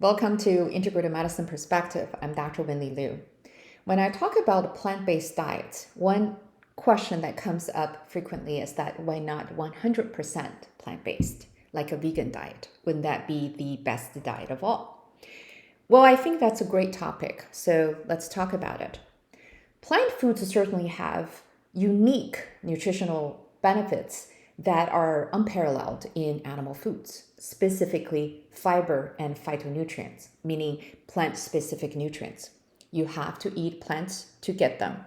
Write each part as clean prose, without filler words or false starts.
Welcome to Integrated Medicine Perspective. I'm Dr. Wenli Liu. When I talk about plant-based diets, one question that comes up frequently is that why not 100% plant-based, like a vegan diet? Wouldn't that be the best diet of all? Well, I think that's a great topic, so let's talk about it. Plant foods certainly have unique nutritional benefits that are unparalleled in animal foods, specifically fiber and phytonutrients, meaning plant-specific nutrients. You have to eat plants to get them.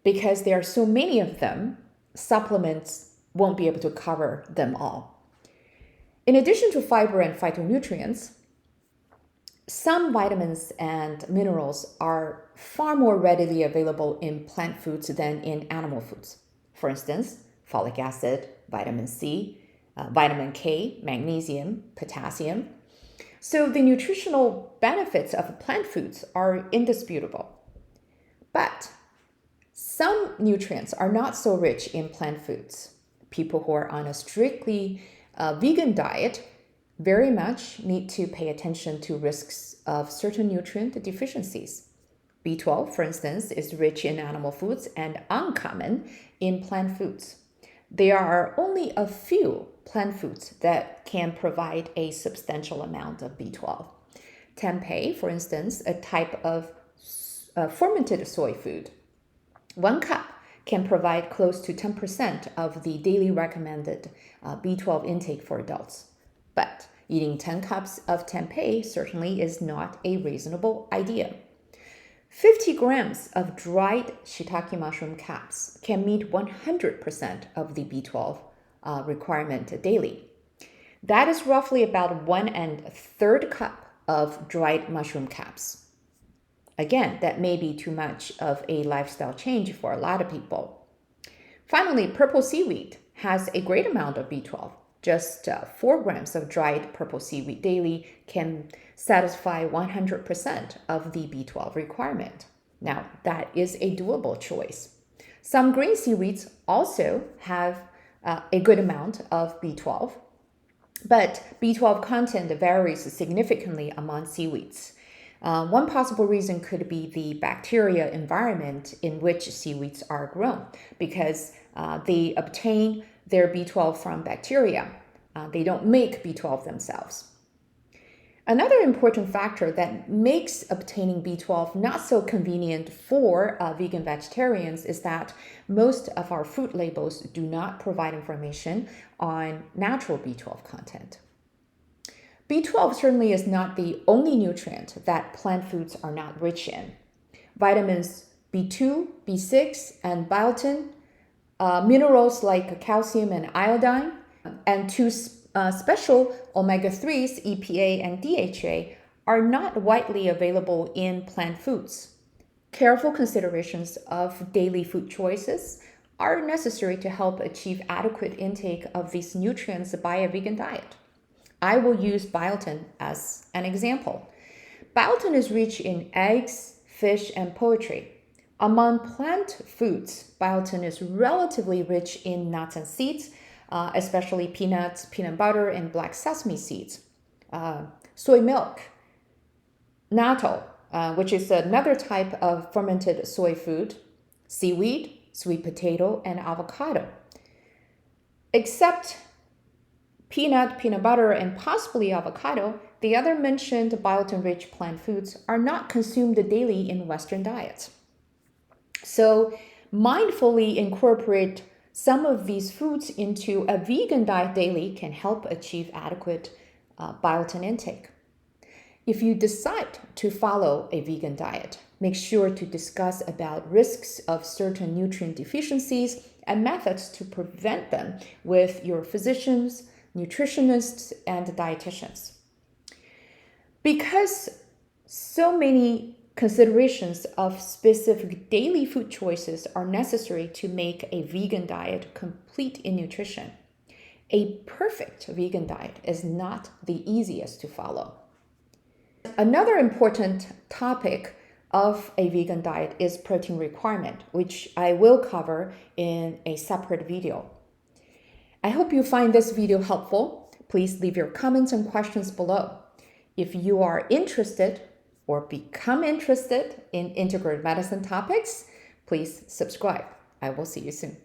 Because there are so many of them, supplements won't be able to cover them all. In addition to fiber and phytonutrients, some vitamins and minerals are far more readily available in plant foods than in animal foods. For instance, folic acid, vitamin C, vitamin K, magnesium, potassium. So the nutritional benefits of plant foods are indisputable. But some nutrients are not so rich in plant foods. People who are on a strictly vegan diet very much need to pay attention to risks of certain nutrient deficiencies. B12, for instance, is rich in animal foods and uncommon in plant foods. There are only a few plant foods that can provide a substantial amount of B12. Tempeh, for instance, a type of fermented soy food. 1 cup can provide close to 10% of the daily recommended B12 intake for adults. But eating 10 cups of tempeh certainly is not a reasonable idea. 50 grams of dried shiitake mushroom caps can meet 100% of the B12 requirement daily. That is roughly about 1/3 cup of dried mushroom caps. Again, that may be too much of a lifestyle change for a lot of people. Finally, purple seaweed has a great amount of B12. Just 4 grams of dried purple seaweed daily can satisfy 100% of the B12 requirement. Now, that is a doable choice. Some green seaweeds also have a good amount of B12, but B12 content varies significantly among seaweeds. One possible reason could be the bacteria environment in which seaweeds are grown, because they obtain their B12 from bacteria. They don't make B12 themselves. Another important factor that makes obtaining B12 not so convenient for vegan vegetarians is that most of our food labels do not provide information on natural B12 content. B12 certainly is not the only nutrient that plant foods are not rich in. Vitamins B2, B6, and biotin, minerals like calcium and iodine, and two special omega-3s, EPA and DHA, are not widely available in plant foods. Careful considerations of daily food choices are necessary to help achieve adequate intake of these nutrients by a vegan diet. I will use biotin as an example. Biotin is rich in eggs, fish, and poultry. Among plant foods, biotin is relatively rich in nuts and seeds, especially peanuts, peanut butter, and black sesame seeds. Soy milk, natto, which is another type of fermented soy food, seaweed, sweet potato, and avocado. Except peanut butter, and possibly avocado, the other mentioned biotin-rich plant foods are not consumed daily in Western diets. So mindfully incorporate some of these foods into a vegan diet daily can help achieve adequate biotin intake. If you decide to follow a vegan diet, make sure to discuss about risks of certain nutrient deficiencies and methods to prevent them with your physicians, nutritionists, and dietitians. Because so many considerations of specific daily food choices are necessary to make a vegan diet complete in nutrition, a perfect vegan diet is not the easiest to follow. Another important topic of a vegan diet is protein requirement, which I will cover in a separate video. I hope you find this video helpful. Please leave your comments and questions below. If you are interested or become interested in integrative medicine topics, please subscribe. I will see you soon.